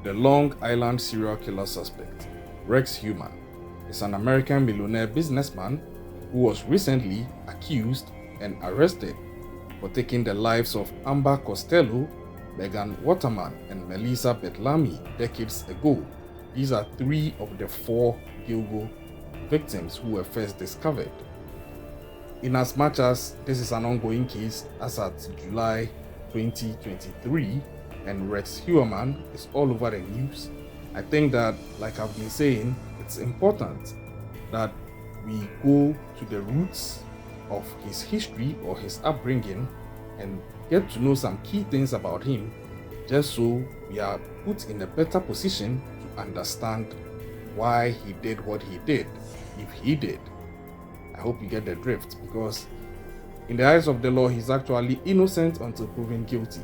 The Long Island serial killer suspect, Rex Heuermann, is an American millionaire businessman who was recently accused and arrested for taking the lives of Amber Costello, Megan Waterman, and Melissa Betlamy decades ago. These are three of the four Gilgo victims who were first discovered. In as much as this is an ongoing case as at July 2023 and Rex Heuermann is all over the news, I think that, like I've been saying, it's important that we go to the roots of his history or his upbringing and get to know some key things about him, just so we are put in a better position to understand why he did what he did, if he did. I hope you get the drift, because in the eyes of the law, he's actually innocent until proven guilty.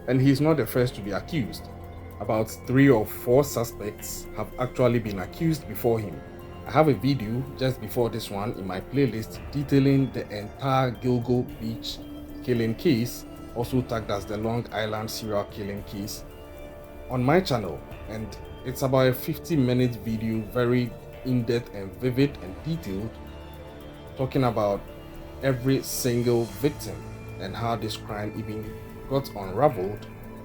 And he's not the first to be accused. About 3 or 4 suspects have actually been accused before him. I have a video just before this one in my playlist detailing the entire Gilgo Beach killing case, also tagged as the Long Island serial killing case, on my channel. And it's about a 50-minute video, very in-depth and vivid and detailed, talking about every single victim and how this crime even got unraveled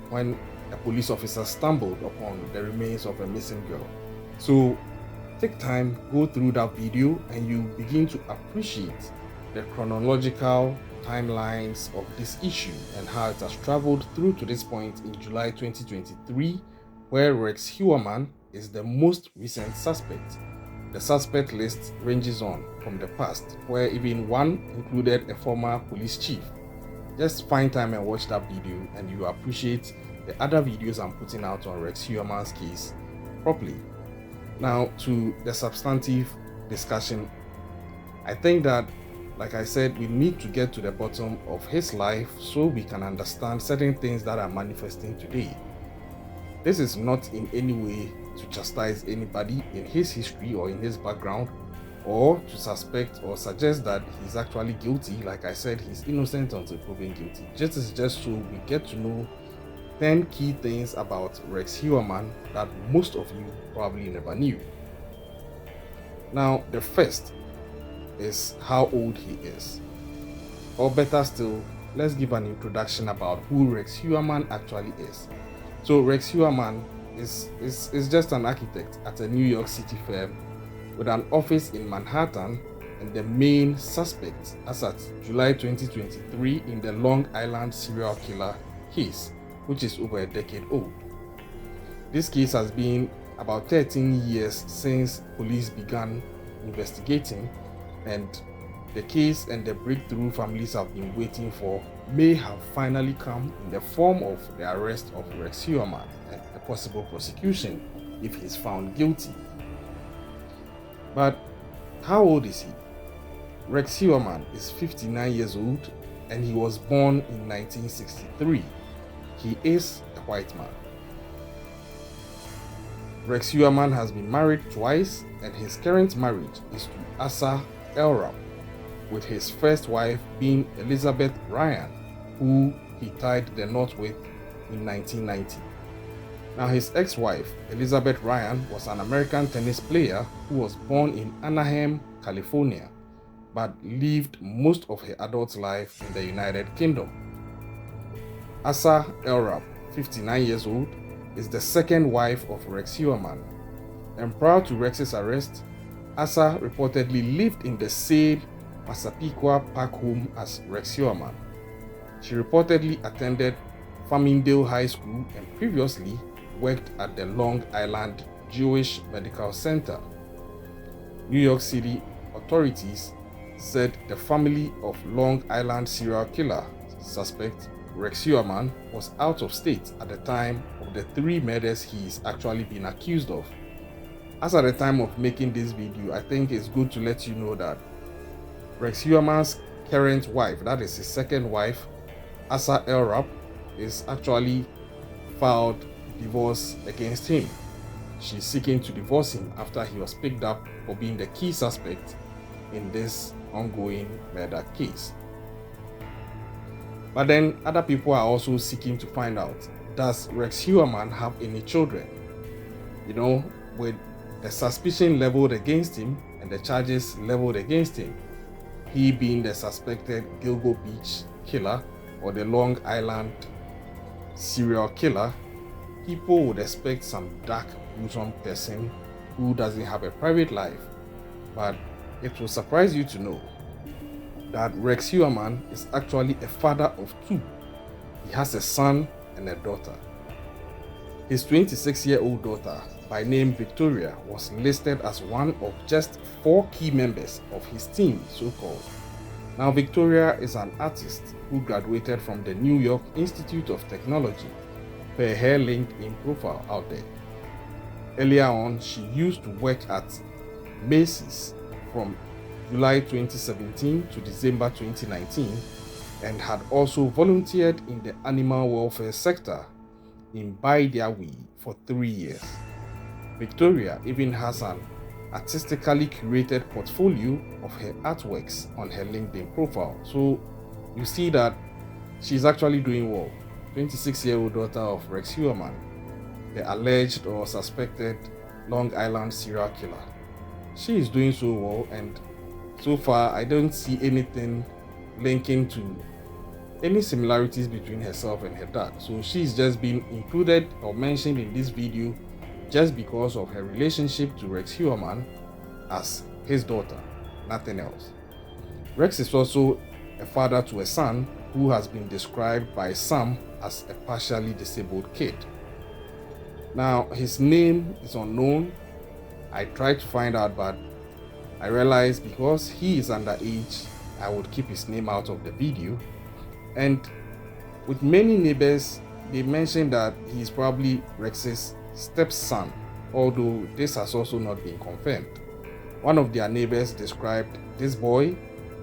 when a police officer stumbled upon the remains of a missing girl. So take time, go through that video, and you begin to appreciate the chronological timelines of this issue and how it has traveled through to this point in July 2023, where Rex Heuermann is the most recent suspect. The suspect list ranges on from the past, where even one included a former police chief. Just find time and watch that video, and you appreciate the other videos I'm putting out on Rex Heuermann's case properly. Now, to the substantive discussion, I think that, like I said, we need to get to the bottom of his life so we can understand certain things that are manifesting today. This is not in any way to chastise anybody in his history or in his background, or to suspect or suggest that he's actually guilty. Like I said, he's innocent until proven guilty. Just so we get to know 10 key things about Rex Heuermann that most of you probably never knew. Now, the first is how old he is. Or better still, let's give an introduction about who Rex Heuermann actually is. So Rex Heuermann is just an architect at a New York City firm with an office in Manhattan, and the main suspect as at July 2023 in the Long Island serial killer case, which is over a decade old. This case has been about 13 years since police began investigating, and the case and the breakthrough families have been waiting for may have finally come in the form of the arrest of Rex Heuermann and a possible prosecution if he's found guilty. But how old is he? Rex Heuermann is 59 years old, and he was born in 1963. He is a white man. Rex Heuermann has been married twice, and his current marriage is to Asa Elrap, with his first wife being Elizabeth Ryan, who he tied the knot with in 1990. Now, his ex-wife, Elizabeth Ryan, was an American tennis player who was born in Anaheim, California, but lived most of her adult life in the United Kingdom. Asa Elrap, 59 years old, is the second wife of Rex Heuermann, and prior to Rex's arrest, Asa reportedly lived in the same Massapequa Park home as Rex Heuermann. She reportedly attended Farmingdale High School and previously worked at the Long Island Jewish Medical Center. New York City authorities said the family of Long Island serial killer suspect Rex Heuermann was out of state at the time of the 3 murders he is actually being accused of. As at the time of making this video, I think it's good to let you know that Rex Heuermann's current wife, that is his second wife, Asa Elrap, is actually filed divorce against him. She's seeking to divorce him after he was picked up for being the key suspect in this ongoing murder case. But then other people are also seeking to find out, does Rex Heuermann have any children? with the suspicion leveled against him and the charges leveled against him, he being the suspected Gilgo Beach killer or the Long Island serial killer, people would expect some dark, gruesome person who doesn't have a private life. But it will surprise you to know that Rex Heuermann is actually a father of two. He has a son and a daughter. His 26-year-old daughter, by name Victoria, was listed as one of just 4 key members of his team, so-called. Now, Victoria is an artist who graduated from the New York Institute of Technology, per her LinkedIn profile out there. Earlier on, she used to work at Macy's from July 2017 to December 2019 and had also volunteered in the animal welfare sector in Baidiawi for 3 years. Victoria even has an artistically curated portfolio of her artworks on her LinkedIn profile. So you see that she's actually doing well. 26-year-old daughter of Rex Heuermann, the alleged or suspected Long Island serial killer. She is doing so well, and so far I don't see anything linking to any similarities between herself and her dad. So she's just been included or mentioned in this video just because of her relationship to Rex Heuermann as his daughter, nothing else. Rex is also a father to a son who has been described by some as a partially disabled kid. Now, his name is unknown. I tried to find out, but I realized because he is underage, I would keep his name out of the video. And with many neighbors, they mentioned that he is probably Rex's stepson, although this has also not been confirmed. One of their neighbors described this boy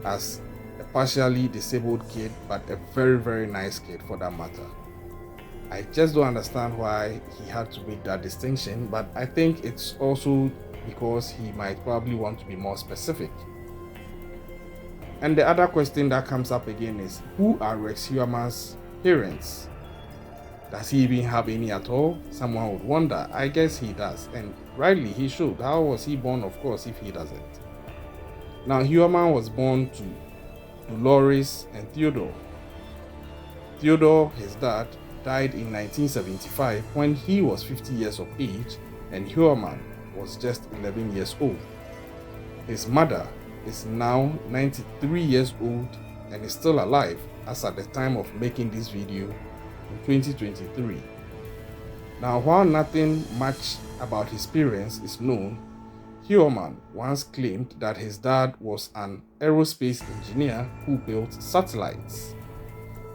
as a partially disabled kid, but a very, very nice kid for that matter. I just don't understand why he had to make that distinction, but I think it's also because he might probably want to be more specific. And the other question that comes up again is, who are Rex Heuermann's parents? Does he even have any at all? Someone would wonder. I guess he does, and rightly he should. How was he born, of course, if he doesn't? Now, Heuermann was born to Dolores and Theodore. Theodore, his dad, died in 1975 when he was 50 years of age, and Heuermann was just 11 years old. His mother is now 93 years old and is still alive as at the time of making this video in 2023. Now, while nothing much about his parents is known, Heuermann once claimed that his dad was an aerospace engineer who built satellites.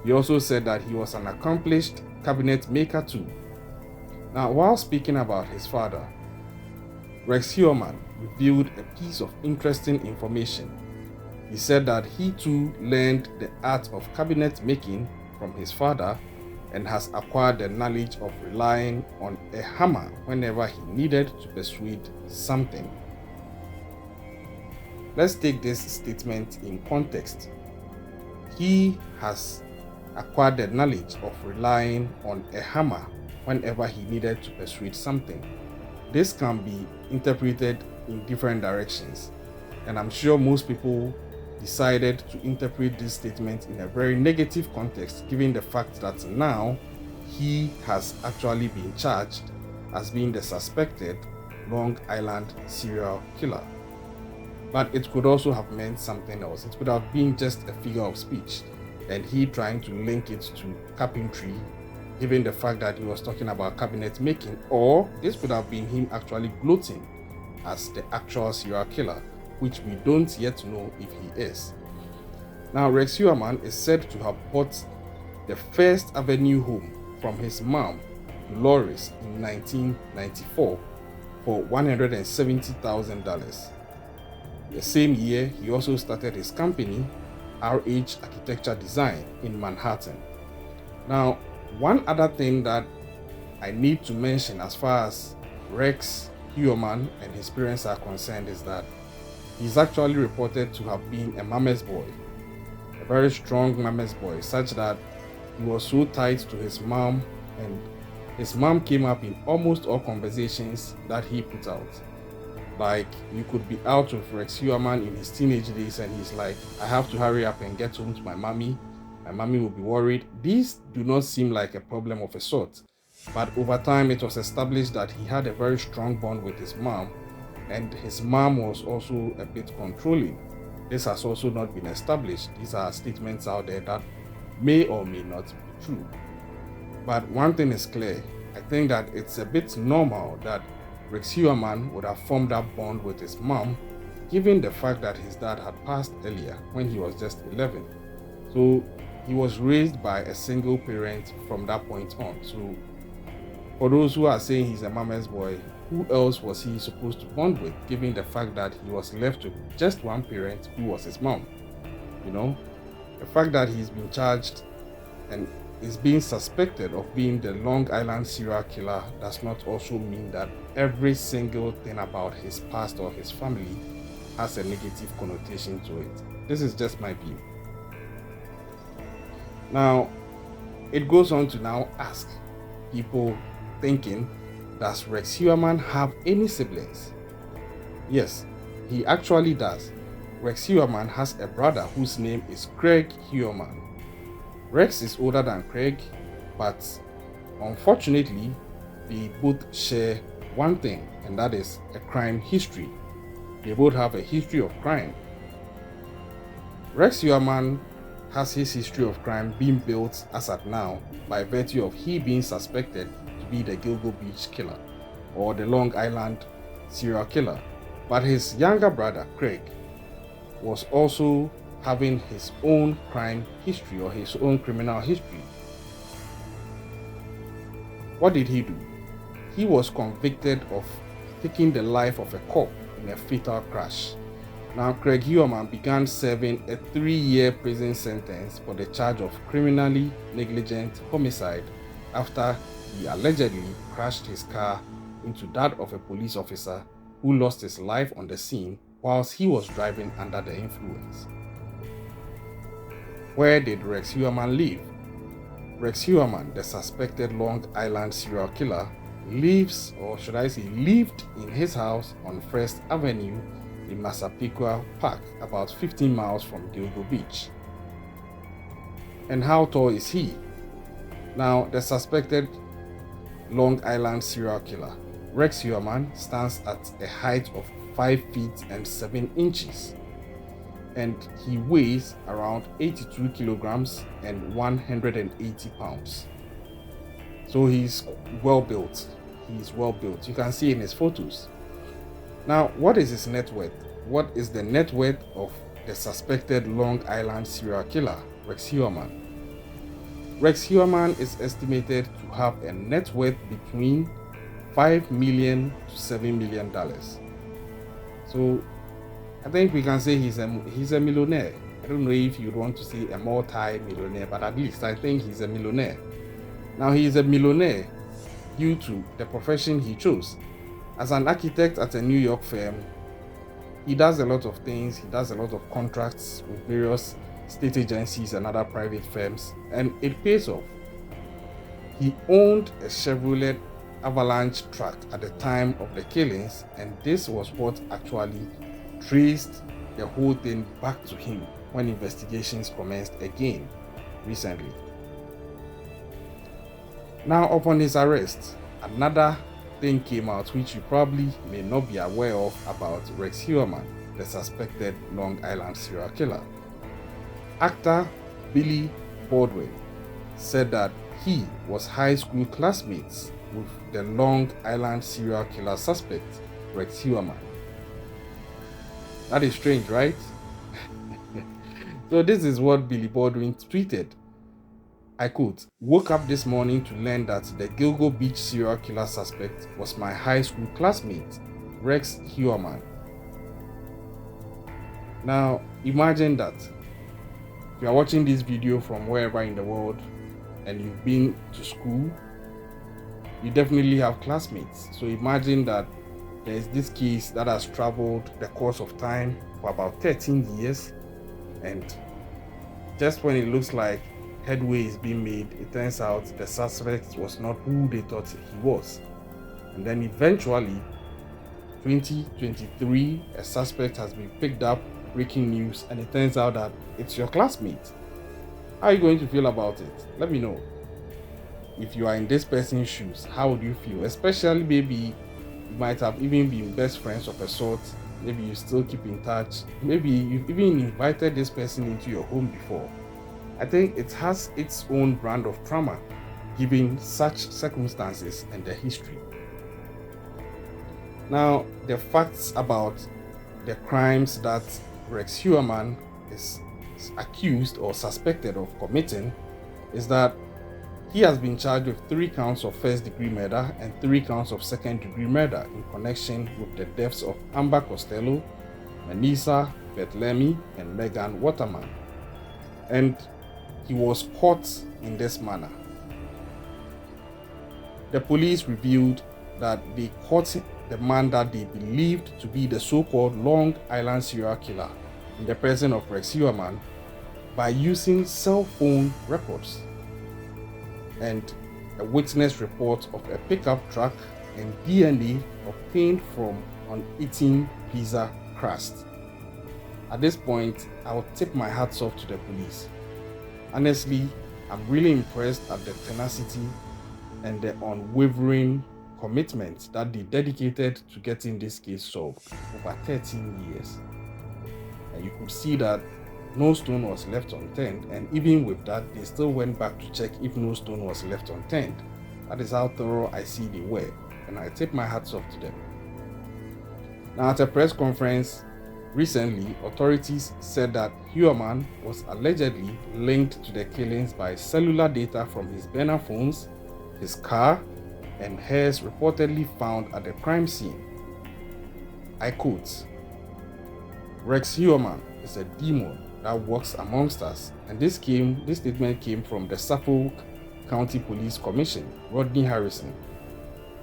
He also said that he was an accomplished cabinet maker too. Now, while speaking about his father, Rex Heuermann revealed a piece of interesting information. He said that he too learned the art of cabinet making from his father and has acquired the knowledge of relying on a hammer whenever he needed to persuade something. Let's take this statement in context. He has acquired the knowledge of relying on a hammer whenever he needed to persuade something. This can be interpreted in different directions, and I'm sure most people decided to interpret this statement in a very negative context, given the fact that now he has actually been charged as being the suspected Long Island serial killer. But it could also have meant something else. It could have been just a figure of speech, and he trying to link it to carpentry, given the fact that he was talking about cabinet making, or this could have been him actually gloating as the actual serial killer, which we don't yet know if he is. Now, Rex Heuermann is said to have bought the First Avenue home from his mom, Dolores, in 1994 for $170,000. The same year, he also started his company, RH Architecture Design, in Manhattan. Now, one other thing that I need to mention as far as Rex Heuermann and his parents are concerned is that he's actually reported to have been a mama's boy, a very strong mama's boy, such that he was so tied to his mom and His mom came up in almost all conversations that he put out. Like, you could be out with Rex Heuermann in his teenage days and he's like, I have to hurry up and get home to my mommy. My mommy will be worried. These do not seem like a problem of a sort. But over time, it was established that he had a very strong bond with his mom, and his mom was also a bit controlling. This has also not been established. These are statements out there that may or may not be true. But one thing is clear. I think that it's a bit normal that Rex Heuermann would have formed that bond with his mom, given the fact that his dad had passed earlier when he was just 11. So he was raised by a single parent from that point on. So for those who are saying he's a mama's boy, who else was he supposed to bond with, given the fact that he was left with just one parent who was his mom? The fact that he's been charged and is being suspected of being the Long Island serial killer does not also mean that every single thing about his past or his family has a negative connotation to it. This is just my view. Now, it goes on to now ask people thinking, does Rex Heuermann have any siblings? Yes, he actually does. Rex Heuermann has a brother whose name is Craig Heuermann. Rex is older than Craig, but unfortunately, they both share one thing, and that is a crime history. They both have a history of crime. Rex Heuermann has his history of crime being built as at now by virtue of he being suspected to be the Gilgo Beach killer or the Long Island serial killer. But his younger brother, Craig, was also having his own crime history or his own criminal history. What did he do? He was convicted of taking the life of a cop in a fatal crash. Now, Craig Heuermann began serving a 3-year prison sentence for the charge of criminally negligent homicide after he allegedly crashed his car into that of a police officer who lost his life on the scene whilst he was driving under the influence. Where did Rex Heuermann live? Rex Heuermann, the suspected Long Island serial killer, lived in his house on First Avenue in Massapequa Park, about 15 miles from Gilgo Beach. And how tall is he? Now, the suspected Long Island serial killer, Rex Heuermann, stands at a height of 5 feet and 7 inches. And he weighs around 82 kilograms and 180 pounds. So he's well built. You can see in his photos. Now, what is his net worth? What is the net worth of the suspected Long Island serial killer, Rex Heuermann? Rex Heuermann is estimated to have a net worth between $5 million to $7 million. So I think we can say he's a millionaire. I don't know if you'd want to say a multi-millionaire, but at least I think he's a millionaire. Now, he is a millionaire due to the profession he chose. As an architect at a New York firm, he does a lot of things. He does a lot of contracts with various state agencies and other private firms, and it pays off. He owned a Chevrolet Avalanche truck at the time of the killings, and this was what actually traced the whole thing back to him when investigations commenced again recently. Now, upon his arrest, another thing came out which you probably may not be aware of about Rex Heuermann, the suspected Long Island serial killer. Actor Billy Baldwin said that he was high school classmates with the Long Island serial killer suspect, Rex Heuermann. That is strange, right? So this is what Billy Baldwin tweeted. I quote, "Woke up this morning to learn that the Gilgo Beach serial killer suspect was my high school classmate, Rex Heuermann." Now, imagine that. If you are watching this video from wherever in the world and you've been to school, you definitely have classmates. So imagine that there's this case that has traveled the course of time for about 13 years, and just when it looks like headway is being made, it turns out the suspect was not who they thought he was. And then eventually, 2023, a suspect has been picked up, breaking news, and it turns out that it's your classmate. How are you going to feel about it? Let me know. If you are in this person's shoes, how would you feel? Especially maybe you might have even been best friends of a sort. Maybe you still keep in touch. Maybe you've even invited this person into your home before. I think it has its own brand of trauma, given such circumstances and the history. Now, the facts about the crimes that Rex Heuermann is accused or suspected of committing is that he has been charged with 3 counts of first-degree murder and 3 counts of second-degree murder in connection with the deaths of Amber Costello, Manisa Bethlehemi, and Megan Waterman. And he was caught in this manner. The police revealed that they caught the man that they believed to be the so-called Long Island serial killer in the person of Rex Heuermann by using cell phone records and a witness report of a pickup truck and DNA obtained from uneaten pizza crust. At this point, I will tip my hats off to the police. Honestly, I'm really impressed at the tenacity and the unwavering commitment that they dedicated to getting this case solved over 13 years. And you could see that no stone was left unturned, and even with that, they still went back to check if no stone was left unturned. That is how thorough I see they were, and I tip my hats off to them. Now, at a press conference recently, authorities said that Heuermann was allegedly linked to the killings by cellular data from his burner phones, his car, and hairs reportedly found at the crime scene. I quote, "Rex Heuermann is a demon that walks amongst us," and this statement came from the Suffolk County Police Commissioner, Rodney Harrison.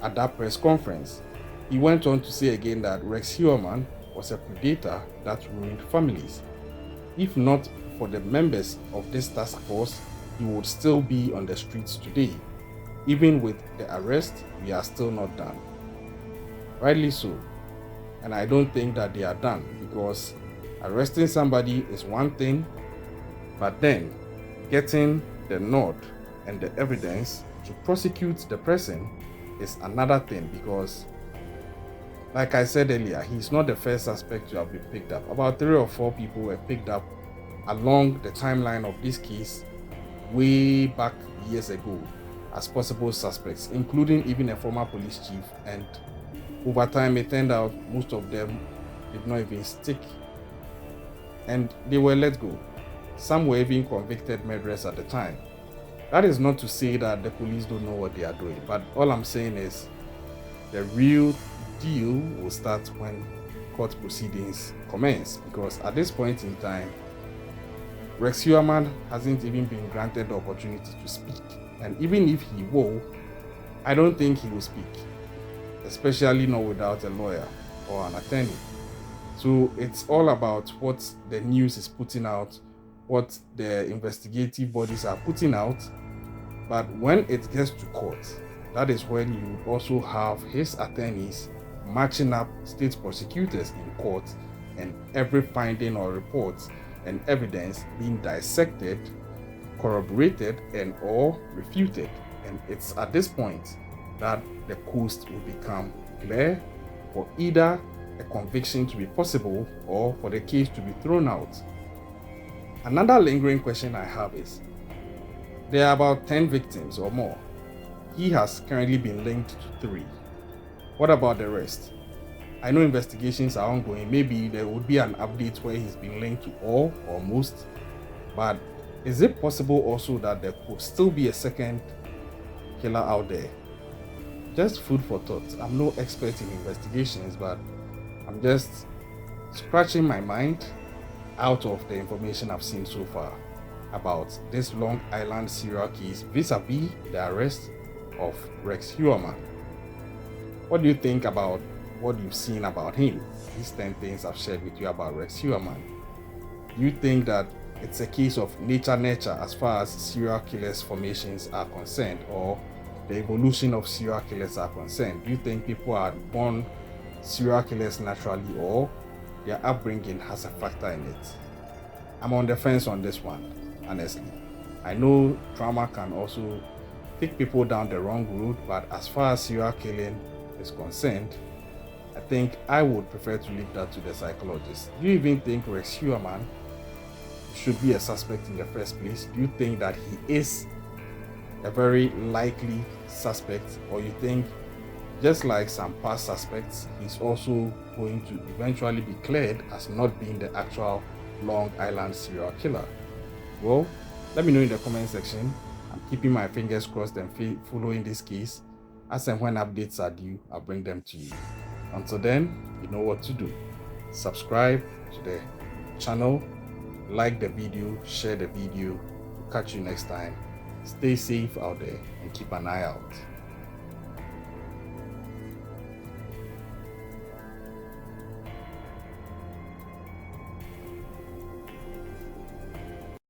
At that press conference, he went on to say again that Rex Heuermann was a predator that ruined families. If not for the members of this task force, he would still be on the streets today. Even with the arrest, we are still not done. Rightly so. And I don't think that they are done, because arresting somebody is one thing, but then getting the nod and the evidence to prosecute the person is another thing, because like I said earlier, he's not the first suspect to have been picked up. About 3 or 4 people were picked up along the timeline of this case way back years ago as possible suspects, including even a former police chief, and over time it turned out most of them did not even stick and they were let go. Some were even convicted murderers at the time. That is not to say that the police don't know what they are doing, but all I'm saying is the real deal will start when court proceedings commence, because at this point in time, Rex Heuermann hasn't even been granted the opportunity to speak. And even if he will, I don't think he will speak, especially not without a lawyer or an attorney. So it's all about what the news is putting out, what the investigative bodies are putting out. But when it gets to court, that is when you also have his attorneys matching up state prosecutors in court, and every finding or report and evidence being dissected, corroborated, and or refuted. And it's at this point that the coast will become clear for either a conviction to be possible or for the case to be thrown out. Another lingering question I have is, there are about 10 victims or more. He has currently been linked to 3. What about the rest? I know investigations are ongoing. Maybe there would be an update where he's been linked to all or most, but is it possible also that there could still be a second killer out there? Just food for thought. I'm no expert in investigations, but I'm just scratching my mind out of the information I've seen so far about this Long Island serial case vis-a-vis the arrest of Rex Heuermann. What do you think about what you've seen about him? These 10 things I've shared with you about Rex Heuermann. Do you think that it's a case of nature as far as serial killers formations are concerned, or the evolution of serial killers are concerned? Do you think people are born serial killers naturally, or their upbringing has a factor in it? I'm on the fence on this one, honestly. I know trauma can also take people down the wrong route, but as far as serial killing is concerned, I think I would prefer to leave that to the psychologist. Do you even think Rex Heuermann should be a suspect in the first place? Do you think that he is a very likely suspect, or you think, just like some past suspects, he's also going to eventually be cleared as not being the actual Long Island serial killer? Well, let me know in the comment section. I'm keeping my fingers crossed and following this case. As and when updates are due, I'll bring them to you. Until then, you know what to do. Subscribe to the channel, like the video, share the video. Catch you next time. Stay safe out there and keep an eye out.